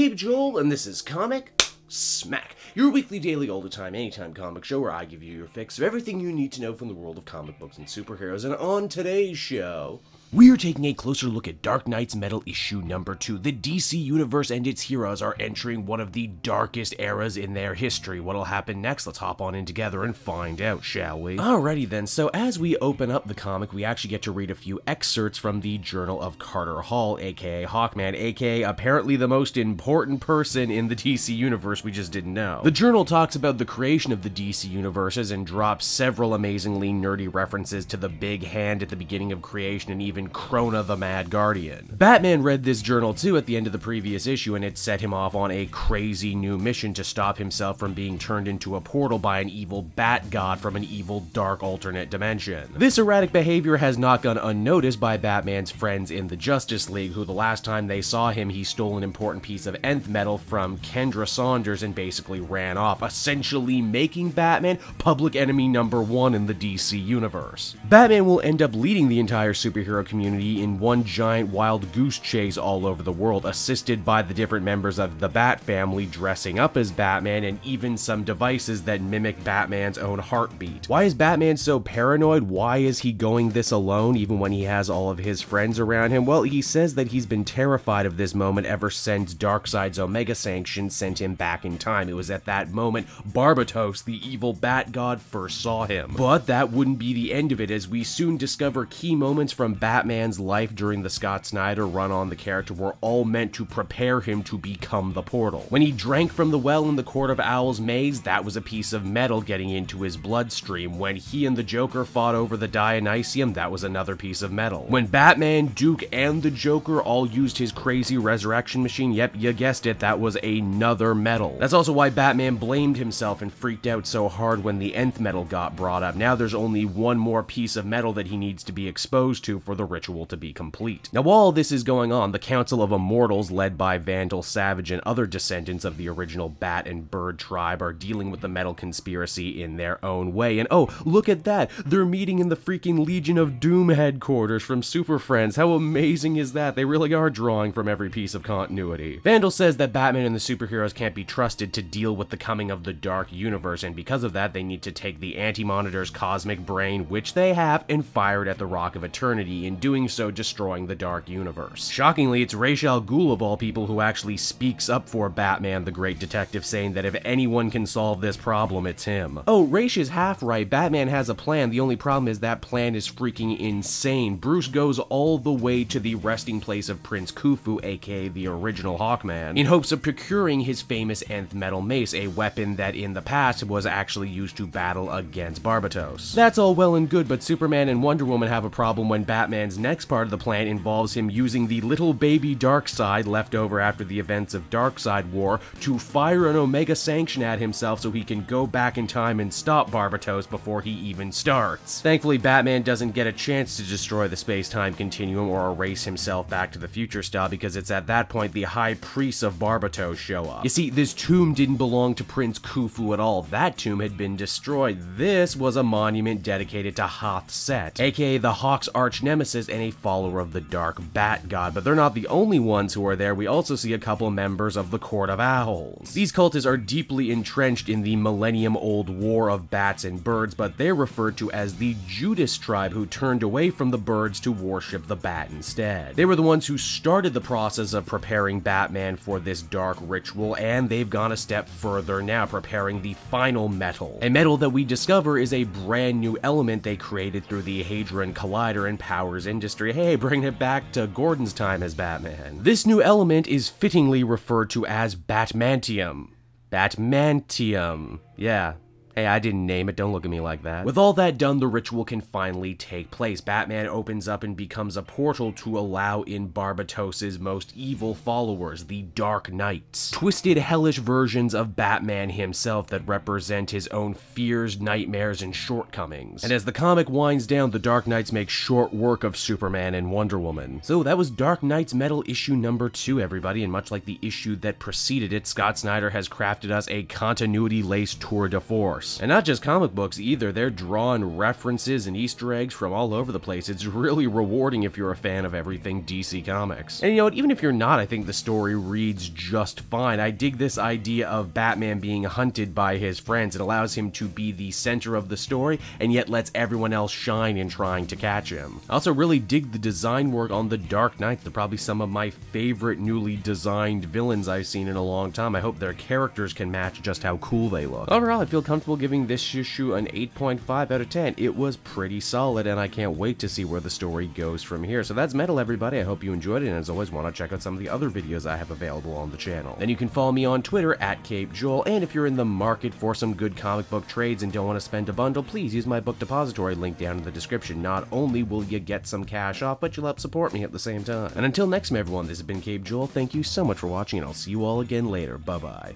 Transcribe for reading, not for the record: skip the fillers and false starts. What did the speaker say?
Gabe Joel, and this is Comic Smack, your weekly, daily, all the time, anytime comic show where I give you your fix of everything you need to know from the world of comic books and superheroes. And on today's show, we are taking a closer look at Dark Knight's Metal issue number 2. The DC Universe and its heroes are entering one of the darkest eras in their history. What'll happen next? Let's hop on in together and find out, shall we? Alrighty then, so as we open up the comic, we actually get to read a few excerpts from the Journal of Carter Hall, aka Hawkman, aka apparently the most important person in the DC Universe we just didn't know. The journal talks about the creation of the DC Universes and drops several amazingly nerdy references to the Big Hand at the beginning of creation and even Krona the Mad Guardian. Batman read this journal too at the end of the previous issue, and it set him off on a crazy new mission to stop himself from being turned into a portal by an evil bat god from an evil dark alternate dimension. This erratic behavior has not gone unnoticed by Batman's friends in the Justice League, who the last time they saw him, he stole an important piece of nth metal from Kendra Saunders and basically ran off, essentially making Batman public enemy number 1 in the DC Universe. Batman will end up leading the entire superhero community in one giant wild goose chase all over the world, assisted by the different members of the Bat family dressing up as Batman and even some devices that mimic Batman's own heartbeat. Why is Batman so paranoid? Why is he going this alone even when he has all of his friends around him? Well, he says that he's been terrified of this moment ever since Darkseid's Omega Sanction sent him back in time. It was at that moment Barbatos, the evil Bat God, first saw him. But that wouldn't be the end of it, as we soon discover key moments from Batman's life during the Scott Snyder run on the character were all meant to prepare him to become the Portal. When he drank from the well in the Court of Owls maze, that was a piece of metal getting into his bloodstream. When he and the Joker fought over the Dionysium, that was another piece of metal. When Batman, Duke, and the Joker all used his crazy resurrection machine, yep, you guessed it, that was another metal. That's also why Batman blamed himself and freaked out so hard when the nth metal got brought up. Now there's only one more piece of metal that he needs to be exposed to for the ritual to be complete. Now while this is going on, the Council of Immortals, led by Vandal Savage and other descendants of the original Bat and Bird tribe, are dealing with the metal conspiracy in their own way. And oh, look at that! They're meeting in the freaking Legion of Doom headquarters from Super Friends. How amazing is that? They really are drawing from every piece of continuity. Vandal says that Batman and the superheroes can't be trusted to deal with the coming of the Dark Universe, and because of that, they need to take the Anti-Monitor's cosmic brain, which they have, and fire it at the Rock of Eternity, in doing so destroying the Dark Universe. Shockingly, it's Ra's al Ghul of all people who actually speaks up for Batman the Great Detective, saying that if anyone can solve this problem, it's him. Oh, Ra's is half right. Batman has a plan. The only problem is that plan is freaking insane. Bruce goes all the way to the resting place of Prince Khufu, aka the original Hawkman, in hopes of procuring his famous nth metal mace, a weapon that in the past was actually used to battle against Barbatos. That's all well and good, but Superman and Wonder Woman have a problem when Batman's next part of the plan involves him using the little baby Darkseid left over after the events of Darkseid War to fire an Omega Sanction at himself so he can go back in time and stop Barbatos before he even starts. Thankfully, Batman doesn't get a chance to destroy the space-time continuum or erase himself back to the future style, because it's at that point the High Priests of Barbatos show up. You see, this tomb didn't belong to Prince Khufu at all. That tomb had been destroyed. This was a monument dedicated to Hoth Set, aka the Hawk's arch nemesis and a follower of the Dark Bat God. But they're not the only ones who are there. We also see a couple members of the Court of Owls. These cultists are deeply entrenched in the millennium-old war of bats and birds, but they're referred to as the Judas tribe, who turned away from the birds to worship the bat instead. They were the ones who started the process of preparing Batman for this dark ritual, and they've gone a step further now, preparing the final metal. A metal that we discover is a brand new element they created through the Hadron Collider and Powers Industry. Hey, bringing it back to Gordon's time as Batman. This new element is fittingly referred to as Batmantium. Batmantium. Yeah. Hey, I didn't name it, don't look at me like that. With all that done, the ritual can finally take place. Batman opens up and becomes a portal to allow in Barbatos's most evil followers, the Dark Knights. Twisted, hellish versions of Batman himself that represent his own fears, nightmares, and shortcomings. And as the comic winds down, the Dark Knights make short work of Superman and Wonder Woman. So that was Dark Knight's Metal issue number 2, everybody, and much like the issue that preceded it, Scott Snyder has crafted us a continuity-laced tour de force. course. And not just comic books either, they're drawing references and Easter eggs from all over the place. It's really rewarding if you're a fan of everything DC Comics. And you know what, even if you're not, I think the story reads just fine. I dig this idea of Batman being hunted by his friends. It allows him to be the center of the story, and yet lets everyone else shine in trying to catch him. I also really dig the design work on the Dark Knights. They're probably some of my favorite newly designed villains I've seen in a long time. I hope their characters can match just how cool they look. Overall, I feel comfortable giving this issue an 8.5 out of 10. It was pretty solid, and I can't wait to see where the story goes from here. So that's Metal, everybody. I hope you enjoyed it, and as always, want to check out some of the other videos I have available on the channel. Then you can follow me on Twitter at CapeJoel, and if you're in the market for some good comic book trades and don't want to spend a bundle, please use my book depository link down in the description. Not only will you get some cash off, but you'll help support me at the same time. And until next time, everyone, this has been CapeJoel. Thank you so much for watching, and I'll see you all again later. Bye-bye.